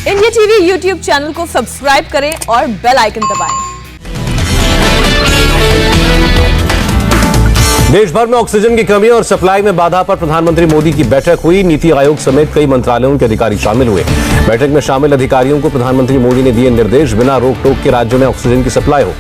India TV YouTube channel को subscribe करें और बेल आइकन दबाएं। देश भर में ऑक्सीजन की कमी और सप्लाई में बाधा पर प्रधानमंत्री मोदी की बैठक हुई। नीति आयोग समेत कई मंत्रालयों के अधिकारी शामिल हुए। बैठक में शामिल अधिकारियों को प्रधानमंत्री मोदी ने दिए निर्देश, बिना रोक टोक के राज्यों में ऑक्सीजन की सप्लाई हो।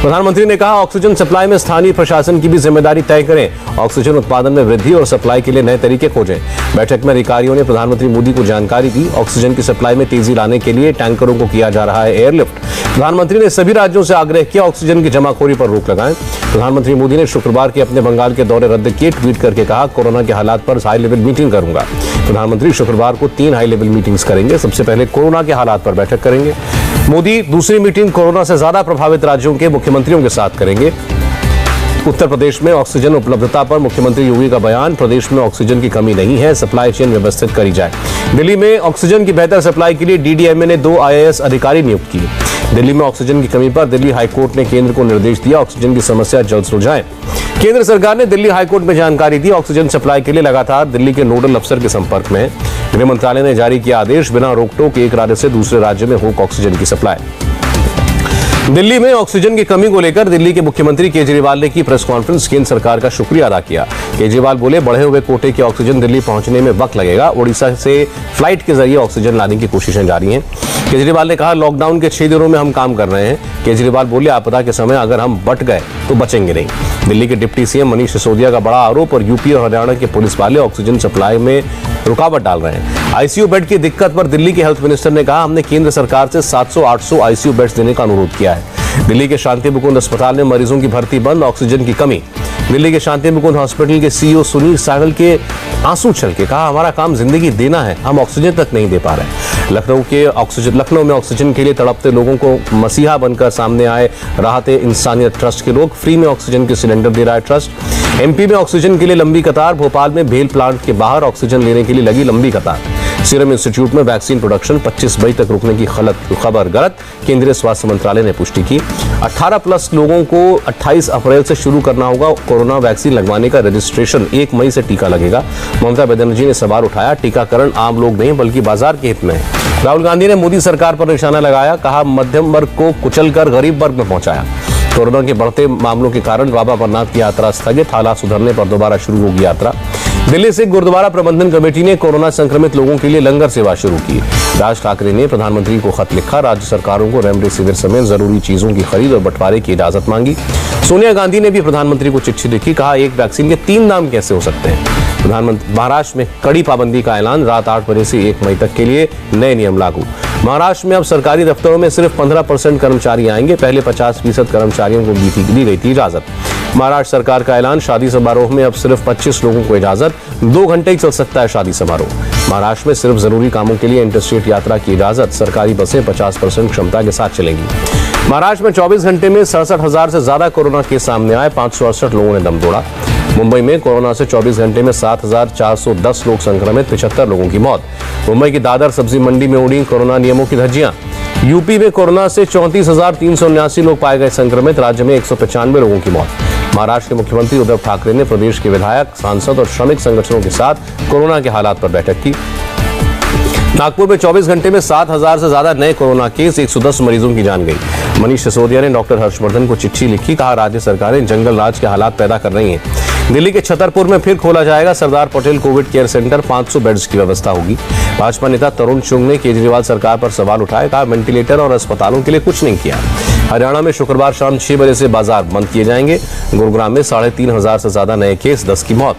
प्रधानमंत्री ने कहा, ऑक्सीजन सप्लाई में स्थानीय प्रशासन की भी जिम्मेदारी तय करें। ऑक्सीजन उत्पादन में वृद्धि और सप्लाई के लिए नए तरीके खोजें। बैठक में अधिकारियों ने प्रधानमंत्री मोदी को जानकारी दी। ऑक्सीजन की सप्लाई में तेजी लाने के लिए टैंकरों को किया जा रहा है एयरलिफ्ट। प्रधानमंत्री ने सभी राज्यों से आग्रह किया, ऑक्सीजन की जमाखोरी पर रोक लगाएं। प्रधानमंत्री मोदी ने शुक्रवार के अपने बंगाल के दौरे रद्द किए। ट्वीट करके कहा, कोरोना के हालात पर हाई लेवल मीटिंग करूंगा। प्रधानमंत्री शुक्रवार को 3 हाई लेवल मीटिंग्स करेंगे। सबसे पहले कोरोना के हालात पर बैठक करेंगे। मोदी दूसरी मीटिंग कोरोना से ज्यादा प्रभावित राज्यों के मुख्यमंत्रियों के साथ करेंगे। उत्तर प्रदेश में ऑक्सीजन उपलब्धता पर मुख्यमंत्री योगी का बयान, प्रदेश में ऑक्सीजन की कमी नहीं है, सप्लाई चेन व्यवस्थित करी जाए। दिल्ली में ऑक्सीजन की बेहतर सप्लाई के लिए डीडीएमए ने 2 IAS अधिकारी नियुक्त किए। दिल्ली में ऑक्सीजन की कमी पर दिल्ली हाईकोर्ट ने केंद्र को निर्देश दिया, ऑक्सीजन की समस्या जल्द सुलझाएं। केंद्र सरकार ने दिल्ली हाईकोर्ट में जानकारी दी, ऑक्सीजन सप्लाई के लिए लगातार दिल्ली के नोडल अफसर के संपर्क में है। गृह मंत्रालय ने जारी किया आदेश, बिना रोक टोक एक राज्य से दूसरे राज्य में हो ऑक्सीजन की सप्लाई। दिल्ली में ऑक्सीजन की कमी को लेकर दिल्ली के मुख्यमंत्री केजरीवाल ने की प्रेस कॉन्फ्रेंस, केंद्र सरकार का शुक्रिया अदा किया। केजरीवाल बोले, बढ़े हुए कोटे की ऑक्सीजन दिल्ली पहुंचने में वक्त लगेगा। ओडिशा से फ्लाइट के जरिए ऑक्सीजन लाने की कोशिशें जारी हैं। केजरीवाल ने कहा, लॉकडाउन के 6 दिनों में हम काम कर रहे हैं। केजरीवाल बोले, आपदा के समय अगर हम बट गए तो बचेंगे नहीं। दिल्ली के डिप्टी सीएम मनीष सिसोदिया का बड़ा आरोप, और यूपी और हरियाणा के पुलिस वाले ऑक्सीजन सप्लाई में रुकावट डाल रहे हैं। आईसीयू बेड की दिक्कत पर दिल्ली के हेल्थ मिनिस्टर ने कहा, हमने केंद्र सरकार से 700-800 आईसीयू बेड्स देने का अनुरोध किया है। दिल्ली के शांति मुकुंद अस्पताल में मरीजों की भर्ती बंद, ऑक्सीजन की कमी। दिल्ली के शांति मुकुंद हॉस्पिटल के सीईओ सुनील सहगल के आंसू छलके, कहा, हमारा काम जिंदगी देना है, हम ऑक्सीजन तक नहीं दे पा रहे। लखनऊ में ऑक्सीजन के लिए तड़पते लोगों को मसीहा बनकर सामने आए राहत इंसानियत ट्रस्ट के लोग। फ्री में ऑक्सीजन के सिलेंडर दे रहा है ट्रस्ट। एमपी में ऑक्सीजन के लिए लंबी कतार। भोपाल में भेल प्लांट के बाहर ऑक्सीजन लेने के लिए लगी लंबी कतार। सीरम इंस्टीट्यूट में वैक्सीन प्रोडक्शन 25 मई तक रुकने की खबर गलत, केंद्रीय स्वास्थ्य मंत्रालय ने पुष्टि की। 18+ लोगों को 28 अप्रैल से शुरू करना होगा कोरोना वैक्सीन लगवाने का रजिस्ट्रेशन। 1 मई से टीका लगेगा। ममता बनर्जी ने सवाल उठाया, टीकाकरण आम लोग नहीं बल्कि बाजार के हित में है। राहुल गांधी ने मोदी सरकार पर निशाना लगाया, कहा, मध्यम वर्ग को कुचलकर गरीब वर्ग में पहुंचाया। कोरोना के बढ़ते मामलों के कारण बाबा अमरनाथ की यात्रा स्थगित, हालात सुधरने पर दोबारा शुरू होगी यात्रा। दिल्ली से गुरुद्वारा प्रबंधन कमेटी ने कोरोना संक्रमित लोगों के लिए लंगर सेवा शुरू की। राज ठाकरे ने प्रधानमंत्री को खत लिखा, राज्य सरकारों को रेमडेसिविर समेत जरूरी चीजों की खरीद और बंटवारे की इजाजत मांगी। सोनिया गांधी ने भी प्रधानमंत्री को चिट्ठी लिखी, कहा, एक वैक्सीन के 3 नाम कैसे हो सकते हैं। महाराष्ट्र में कड़ी पाबंदी का ऐलान, रात 8 बजे से 1 मई तक के लिए नए नियम लागू। महाराष्ट्र में अब सरकारी दफ्तरों में सिर्फ 15% कर्मचारी आएंगे, पहले 50% कर्मचारियों को दी गई थी इजाजत। महाराष्ट्र सरकार का ऐलान, शादी समारोह में अब सिर्फ 25 लोगों को इजाजत, 2 घंटे ही चल सकता है शादी समारोह। महाराष्ट्र में सिर्फ जरूरी कामों के लिए इंटरस्टेट यात्रा की इजाजत, सरकारी बसें 50% क्षमता के साथ चलेंगी। महाराष्ट्र में 24 घंटे में 67,000 से ज्यादा कोरोना केस सामने आए, 568 लोगों ने दम तोड़ा। मुंबई में कोरोना से 24 घंटे में 7,410 लोग संक्रमित, 75 लोगों की मौत। मुंबई की दादर सब्जी मंडी में उड़ी कोरोना नियमों की धज्जियां। यूपी में कोरोना से 34,379 लोग पाए गए संक्रमित, राज्य में 195 लोगों की मौत। महाराष्ट्र के मुख्यमंत्री उद्धव ठाकरे ने प्रदेश के विधायक, सांसद और श्रमिक संगठनों के साथ कोरोना के हालात पर बैठक की। नागपुर में 24 घंटे में 7,000 से ज्यादा नए कोरोना केस, 110 मरीजों की जान गई। मनीष सिसोदिया ने डॉक्टर हर्षवर्धन को चिट्ठी लिखी, कहा, राज्य सरकारें जंगल राज के हालात पैदा कर रही हैं। दिल्ली के छतरपुर में फिर खोला जाएगा Sardar Patel covid care centre, 500 beds की व्यवस्था होगी। भाजपा नेता तरुण चुंग ने केजरीवाल सरकार पर सवाल उठाए, कहा, वेंटिलेटर और अस्पतालों के लिए कुछ नहीं किया। हरियाणा में शुक्रवार शाम 6 बजे से बाजार बंद किए जाएंगे। गुरुग्राम में 3,500 से ज्यादा नए केस, 10 की मौत।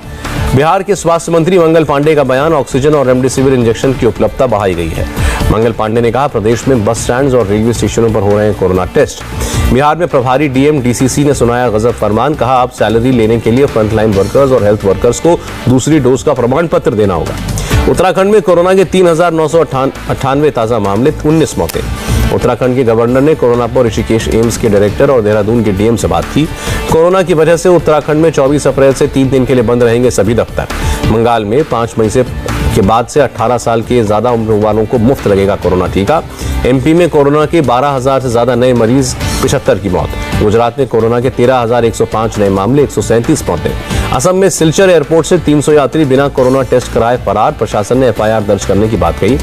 बिहार के स्वास्थ्य मंत्री मंगल पांडे का बयान, ऑक्सीजन और रेमडेसिविर इंजेक्शन की उपलब्धता बढ़ाई गई है। मंगल पांडे ने कहा, प्रदेश में बस स्टैंड और रेलवे स्टेशनों पर हो रहे हैं कोरोना टेस्ट। बिहार में प्रभारी डीएम डीसीसी ने सुनाया गजब फरमान, कहा, अब सैलरी लेने के लिए फ्रंटलाइन वर्कर्स और हेल्थ वर्कर्स को दूसरी डोज का प्रमाण पत्र देना होगा। उत्तराखंड में कोरोना के 3,998 ताजा मामले, 19 मौतें। उत्तराखंड के गवर्नर ने कोरोना पर ऋषिकेश एम्स के डायरेक्टर और देहरादून के डीएम से बात की। कोरोना की वजह से उत्तराखंड में 24 अप्रैल से 3 दिन के लिए बंद रहेंगे सभी दफ्तर। बंगाल में 5 मई के बाद से 18 साल के ज्यादा उम्र वालों को मुफ्त लगेगा कोरोना टीका। एमपी में कोरोना के 12,000 से ज्यादा नए मरीज, 75 की मौत। गुजरात में कोरोना के 13,105 नए मामले, 137 मौतें। असम में सिलचर एयरपोर्ट से 300 यात्री बिना कोरोना टेस्ट कराए फरार, प्रशासन ने एफआईआर दर्ज करने की बात कही।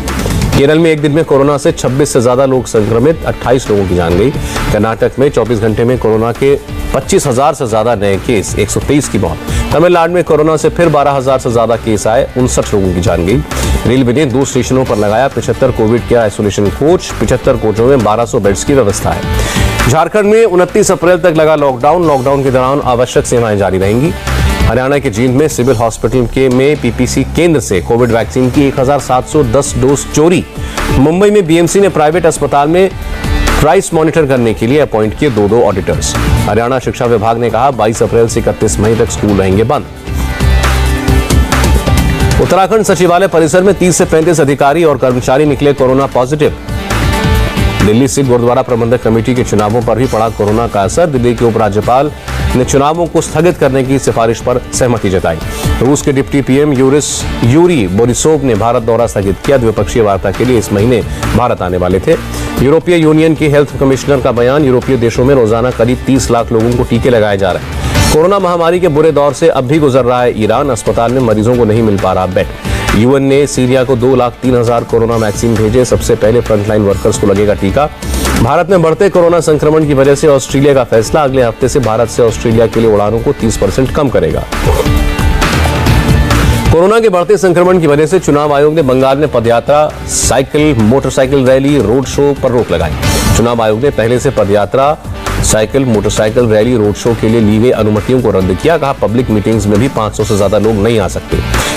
केरल में एक दिन में कोरोना से 26 से ज्यादा लोग संक्रमित, 28 लोगों की जान गई। कर्नाटक में 24 घंटे में कोरोना के 25,000 से ज्यादा नए केस, 123 की मौत। तमिलनाडु में कोरोना से फिर 12,000 से ज्यादा केस आए, 59 लोगों की जान गई। रेलवे ने 2 स्टेशनों पर लगाया 75 कोविड केयर आइसोलेशन कोच, 75 कोचों में 1200 बेड्स की व्यवस्था है। झारखंड में 29 अप्रैल तक लगा लॉकडाउन के दौरान आवश्यक सेवाएं जारी रहेंगी। हरियाणा के जींद में सिविल हॉस्पिटल में पीपीसी केंद्र से कोविड वैक्सीन की 1710 डोज चोरी। मुंबई में बीएमसी ने प्राइवेट अस्पताल में प्राइस मॉनिटर करने के लिए अपॉइंट किए 2 ऑडिटर्स। हरियाणा शिक्षा विभाग ने कहा 22 अप्रैल से 31 मई तक स्कूल रहेंगे बंद। उत्तराखंड सचिवालय परिसर में 30 से 35 अधिकारी और कर्मचारी निकले कोरोना पॉजिटिव। दिल्ली स्थित गुरुद्वारा प्रबंधक कमेटी के चुनावों पर भी पड़ा कोरोना का असर। दिल्ली के उपराज्यपाल ने चुनावों को स्थगित करने की सिफारिश पर सहमति जताई। रूस के डिप्टी पीएम यूरी बोरिसोव ने भारत दौरा स्थगित किया। द्विपक्षीय वार्ता के लिए इस महीने भारत आने वाले थे। यूरोपीय यूनियन के हेल्थ कमिश्नर का बयान, यूरोपीय देशों में रोजाना करीब 30 लाख लोगों को टीके लगाए जा रहे हैं। कोरोना महामारी के बुरे दौर से अब भी गुजर रहा है ईरान, अस्पताल में मरीजों को नहीं मिल पा रहा बेड। यूएन ने सीरिया को 2,03,000 कोरोना वैक्सीन भेजे, सबसे पहले फ्रंटलाइन वर्कर्स को लगेगा टीका। भारत में बढ़ते कोरोना संक्रमण की वजह से ऑस्ट्रेलिया का फैसला, अगले हफ्ते से भारत से ऑस्ट्रेलिया के लिए उड़ानों को 30% कम करेगा। कोरोना के बढ़ते संक्रमण की वजह से चुनाव आयोग ने बंगाल में पदयात्रा, cycle, motorcycle rally, road show पर रोक लगाई। चुनाव आयोग ने पहले से पदयात्रा, cycle, motorcycle rally, road show के लिए ली गई अनुमतियों को रद्द किया। कहा पब्लिक मीटिंग्स में भी 500 से ज्यादा लोग नहीं आ सकते।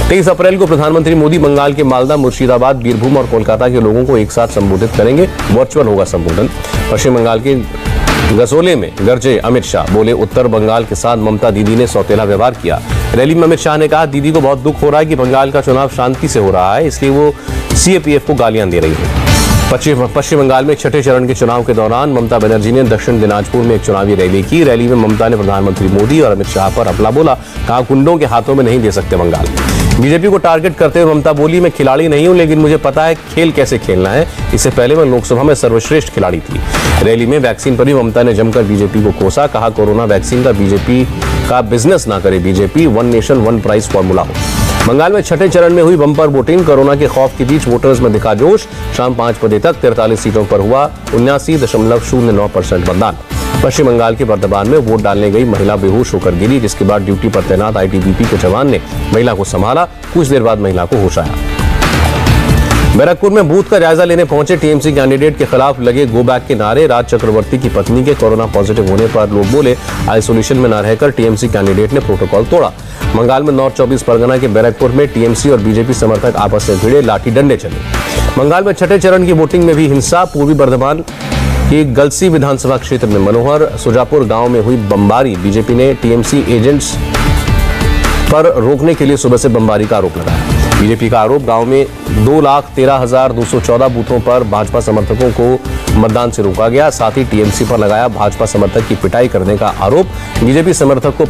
23 अप्रैल को प्रधानमंत्री मोदी बंगाल के मालदा, मुर्शिदाबाद, बीरभूम और कोलकाता के लोगों को एक साथ संबोधित करेंगे। वर्चुअल होगा संबोधन। पश्चिम बंगाल के गसोले में गरजे अमित शाह, बोले उत्तर बंगाल के साथ ममता दीदी ने सौतेला व्यवहार किया। रैली में अमित शाह ने कहा दीदी को बहुत दुख हो रहा है कि बंगाल का चुनाव शांति से हो रहा है, इसलिए वो सीएपीएफ को गालियां दे रही है। पश्चिम बंगाल में छठे चरण के चुनाव के दौरान ममता बनर्जी ने दक्षिण दिनाजपुर में एक चुनावी रैली की। रैली में ममता ने प्रधानमंत्री मोदी और अमित शाह पर हमला बोला। कहा गुंडों के हाथों में नहीं दे सकते बंगाल। बीजेपी को टारगेट करते हुए ममता बोली, मैं खिलाड़ी नहीं हूं, लेकिन मुझे पता है खेल कैसे खेलना है। इससे पहले मैं लोकसभा में सर्वश्रेष्ठ खिलाड़ी थी। रैली में वैक्सीन पर भी ममता ने जमकर बीजेपी को कोसा। कहा कोरोना वैक्सीन का बीजेपी का बिजनेस ना करे बीजेपी, 1 नेशन 1 प्राइस फॉर्मूला हो। बंगाल में छठे चरण में हुई बम्पर वोटिंग। कोरोना के खौफ के बीच वोटर्स में दिखा जोश। शाम 5 बजे तक 43 सीटों पर हुआ 79.09% मतदान। पश्चिम बंगाल के बर्धमान में वोट डालने गई महिला बेहोश होकर गिरी, जिसके बाद ड्यूटी पर तैनात आईटीबीपी के जवान ने महिला को संभाला। कुछ देर बाद महिला को होश आया। बैरकपुर में बूथ का जायजा लेने पहुंचे टीएमसी कैंडिडेट के खिलाफ लगे गो बैक के नारे। राज चक्रवर्ती की पत्नी के कोरोना पॉजिटिव होने पर लोग बोले, आइसोलेशन में न रहकर टीएमसी कैंडिडेट ने प्रोटोकॉल तोड़ा। बंगाल में नॉर्थ 24 परगना के बैरकपुर में टीएमसी और बीजेपी समर्थक आपस में भिड़े, लाठी डंडे चले। बंगाल में छठे चरण की वोटिंग में भी हिंसा। पूर्वी बर्धमान के गलसी विधानसभा क्षेत्र में मनोहर सुजापुर गांव में हुई बमबारी। बीजेपी ने टीएमसी एजेंट्स पर रोकने के लिए सुबह से बमबारी का आरोप लगाया। बीजेपी का आरोप, गांव में 2,13,214 बूथों पर भाजपा समर्थकों को मतदान से रोका गया। साथ ही टीएमसी पर लगाया भाजपा समर्थक की पिटाई करने का आरोप। बीजेपी समर्थक को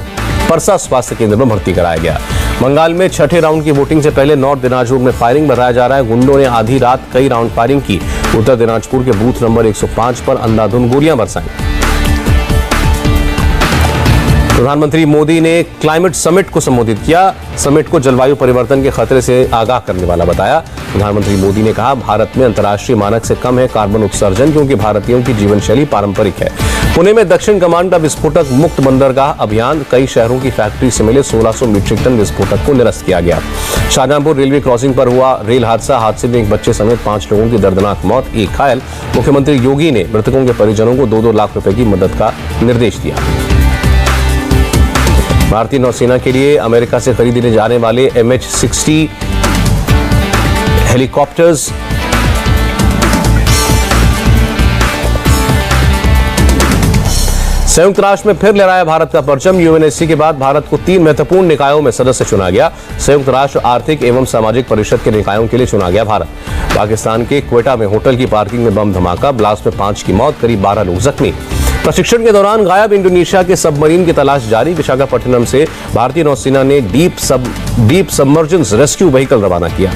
परसा स्वास्थ्य केंद्र में भर्ती कराया गया। बंगाल में छठे राउंड की वोटिंग से पहले नॉर्थ दिनाजपुर में फायरिंग बताया जा रहा है। गुंडों ने आधी रात कई राउंड फायरिंग की। उत्तर दिनाजपुर के बूथ नंबर 105 पर अंधाधुंध गोलियां बरसाई। प्रधानमंत्री मोदी ने क्लाइमेट समिट को संबोधित किया। समिट को जलवायु परिवर्तन के खतरे से आगाह करने वाला बताया। प्रधानमंत्री मोदी ने कहा भारत में अंतर्राष्ट्रीय मानक से कम है कार्बन उत्सर्जन, क्योंकि भारतीयों की जीवन शैली पारंपरिक है। पुणे में दक्षिण कमान का विस्फोटक मुक्त बंदरगाह अभियान। कई शहरों की फैक्ट्री से मिले 1600 मीट्रिक टन विस्फोटक को निरस्त किया गया। शाहजहांपुर रेलवे क्रॉसिंग पर हुआ रेल हादसा। हादसे में एक बच्चे समेत 5 लोगों की दर्दनाक मौत, 1 घायल। मुख्यमंत्री योगी ने मृतकों के परिजनों को 2-2 लाख रुपए की मदद का निर्देश दिया। भारतीय नौसेना के लिए अमेरिका से खरीदे जाने वाले MH-60 हेलीकॉप्टर्स संयुक्त राष्ट्र में फिर लहराया भारत का परचम। यूएनएससी के बाद भारत को 3 महत्वपूर्ण निकायों में सदस्य चुना गया। संयुक्त राष्ट्र आर्थिक एवं सामाजिक परिषद के निकायों के लिए चुना गया भारत। पाकिस्तान के क्वेटा में होटल की पार्किंग में बम धमाका, ब्लास्ट में 5 की मौत, करीब 12 लोग जख्मी। प्रशिक्षण के दौरान गायब इंडोनेशिया के सबमरीन की तलाश जारी। विशाखापट्टनम से भारतीय नौसेना ने डीप सबमर्जेंस रेस्क्यू व्हीकल रवाना किया।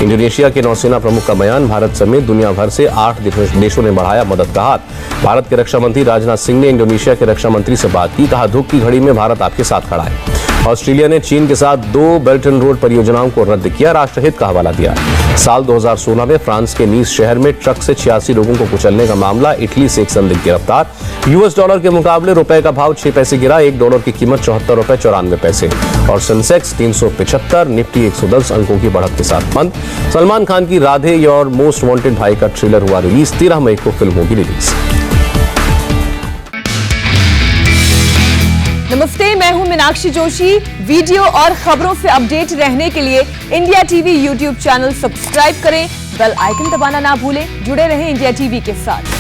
इंडोनेशिया के नौसेना प्रमुख का बयान, भारत समेत दुनिया भर से 8 देशों ने बढ़ाया मदद का हाथ। भारत के रक्षा मंत्री राजनाथ सिंह ने इंडोनेशिया के रक्षा मंत्री से बात की। कहा दुख की घड़ी में भारत आपके साथ खड़ा है। ऑस्ट्रेलिया ने चीन के साथ 2 बेल्ट एंड रोड परियोजनाओं को रद्द किया, राष्ट्रहित का हवाला दिया। साल 2016 में फ्रांस के नीस शहर में ट्रक से 86 लोगों को कुचलने का मामला, इटली से एक संदिग्ध गिरफ्तार। यूएस डॉलर के मुकाबले रुपए का भाव 6 पैसे गिरा, $1 की कीमत 74 रुपए 94 पैसे। और सेंसेक्स 375, निफ्टी 110 अंकों की बढ़त के साथ बंद। सलमान खान की राधे योर मोस्ट वांटेड भाई का ट्रेलर हुआ रिलीज, 13 मई को फिल्म होगी रिलीज। नमस्ते, मैं हूं मीनाक्षी जोशी। वीडियो और खबरों से अपडेट रहने के लिए India TV YouTube channel subscribe करें, बेल आइकन दबाना ना भूलें। जुड़े रहें इंडिया टीवी के साथ।